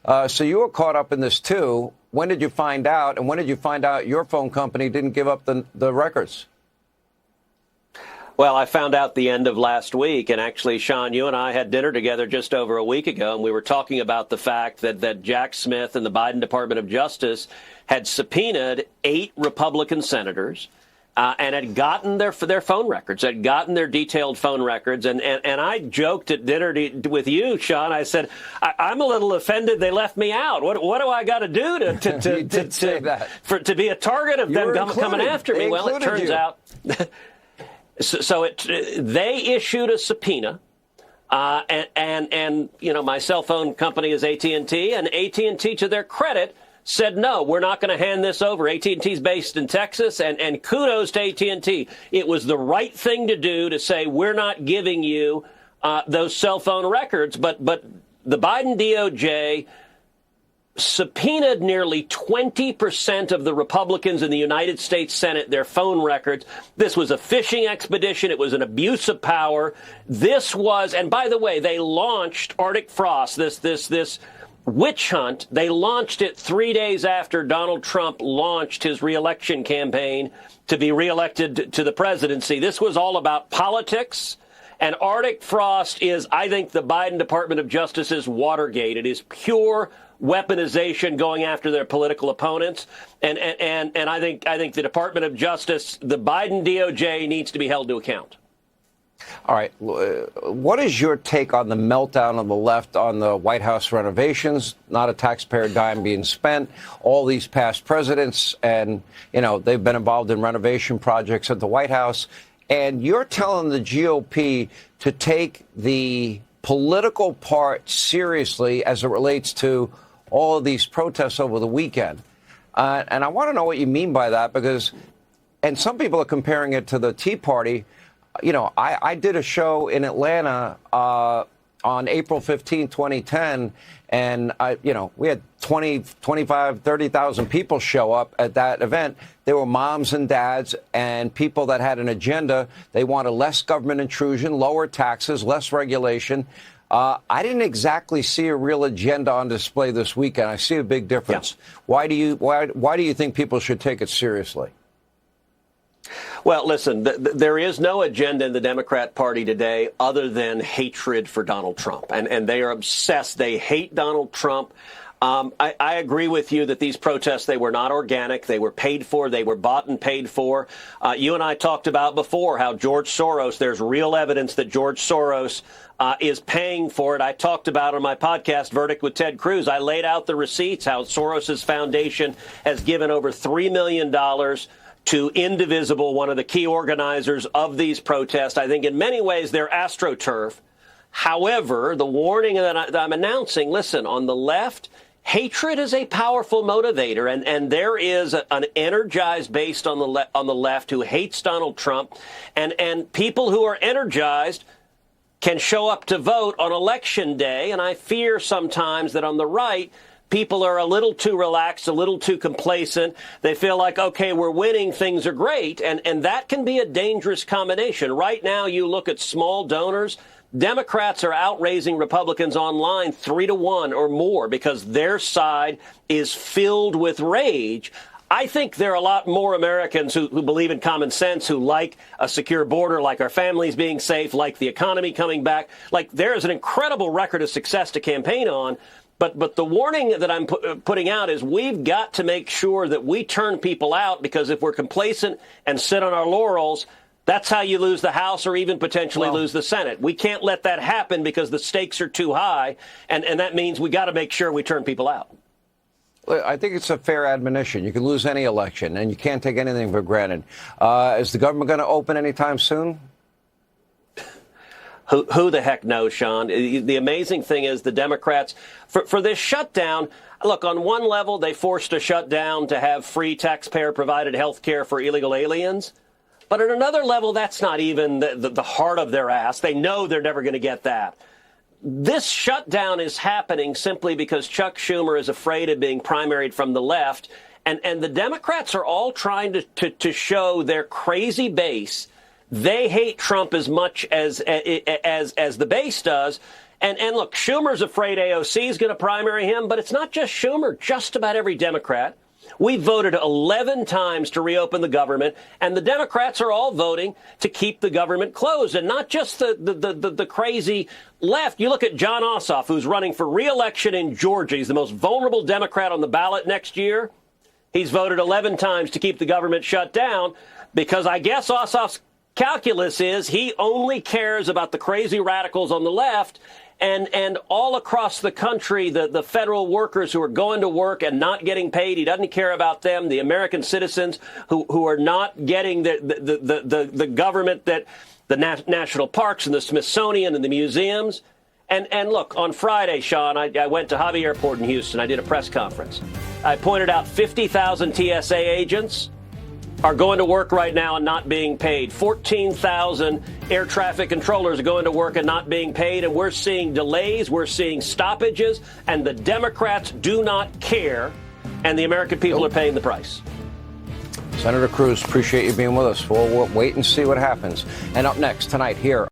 So you were caught up in this, too. When did you find out? And when did you find out your phone company didn't give up the records? Well, I found out the end of last week. And actually, Sean, you and I had dinner together just over a week ago. And we were talking about the fact that Jack Smith and the Biden Department of Justice had subpoenaed 8 Republican senators and had gotten their phone records, had gotten their detailed phone records. And I joked at dinner with you, Sean. I said, I'm a little offended they left me out. What do I got to do to be a target of them coming after me? Well, it turns out. So they issued a subpoena, and you know, my cell phone company is AT&T, and AT&T, to their credit, said, no, we're not going to hand this over. AT&T is based in Texas, and kudos to AT&T. It was the right thing to do to say, we're not giving you those cell phone records. But the Biden DOJ subpoenaed nearly 20% of the Republicans in the United States Senate, their phone records. This was a fishing expedition. It was an abuse of power. This was, and by the way, they launched Arctic Frost, this witch hunt. They launched it 3 days after Donald Trump launched his reelection campaign to be reelected to the presidency. This was all about politics. And Arctic Frost is, I think, the Biden Department of Justice's Watergate. It is pure weaponization going after their political opponents. And I think the Department of Justice, the Biden DOJ, needs to be held to account. All right. What is your take on the meltdown on the left on the White House renovations? Not a taxpayer dime being spent. All these past presidents, and, you know, they've been involved in renovation projects at the White House. And you're telling the GOP to take the political part seriously as it relates to all of these protests over the weekend. And I want to know what you mean by that, because, and some people are comparing it to the Tea Party. You know, I did a show in Atlanta on April 15, 2010, and we had 20, 25, 30,000 people show up at that event. There were moms and dads and people that had an agenda. They wanted less government intrusion, lower taxes, less regulation. I didn't exactly see a real agenda on display this weekend. I see a big difference. Yeah. Why do you think people should take it seriously? Well, listen, there is no agenda in the Democrat Party today other than hatred for Donald Trump. And they are obsessed. They hate Donald Trump. I agree with you that these protests, they were not organic. They were paid for. They were bought and paid for. You and I talked about before how George Soros, there's real evidence that George Soros is paying for it. I talked about on my podcast, Verdict with Ted Cruz. I laid out the receipts, how Soros's foundation has given over $3 million to Indivisible, one of the key organizers of these protests. I think in many ways they're AstroTurf. However, the warning that I'm announcing, listen, on the left, hatred is a powerful motivator, and there is an energized base on the left who hates Donald Trump, and people who are energized can show up to vote on Election Day, and I fear sometimes that on the right, people are a little too relaxed, a little too complacent. They feel like, okay, we're winning, things are great, and that can be a dangerous combination. Right now, you look at small donors, Democrats are outraising Republicans online 3-1 or more because their side is filled with rage. I think there are a lot more Americans who believe in common sense, who like a secure border, like our families being safe, like the economy coming back. Like, there is an incredible record of success to campaign on. But the warning that I'm putting out is we've got to make sure that we turn people out, because if we're complacent and sit on our laurels, that's how you lose the House or even potentially lose the Senate. We can't let that happen because the stakes are too high, and that means we got to make sure we turn people out. I think it's a fair admonition. You can lose any election, and you can't take anything for granted. Is the government going to open anytime soon? Who the heck knows, Sean? The amazing thing is the Democrats, for this shutdown, look, on one level, they forced a shutdown to have free taxpayer-provided health care for illegal aliens. But at another level, that's not even the heart of their ass. They know they're never going to get that. This shutdown is happening simply because Chuck Schumer is afraid of being primaried from the left. And the Democrats are all trying to show their crazy base they hate Trump as much as the base does. And look, Schumer's afraid AOC is going to primary him, but it's not just Schumer. Just about every Democrat. We voted 11 times to reopen the government, and the Democrats are all voting to keep the government closed, and not just the crazy left. You look at John Ossoff, who's running for re-election in Georgia. He's the most vulnerable Democrat on the ballot next year. He's voted 11 times to keep the government shut down because I guess Ossoff's calculus is he only cares about the crazy radicals on the left. And all across the country, the federal workers who are going to work and not getting paid, he doesn't care about them. The American citizens who are not getting the government, that the national parks and the Smithsonian and the museums. And look, on Friday, Sean, I went to Hobby Airport in Houston. I did a press conference. I pointed out 50,000 TSA agents are going to work right now and not being paid. 14,000 air traffic controllers are going to work and not being paid. And we're seeing delays. We're seeing stoppages. And the Democrats do not care. And the American people are paying the price. Senator Cruz, appreciate you being with us. We'll wait and see what happens. And up next tonight here.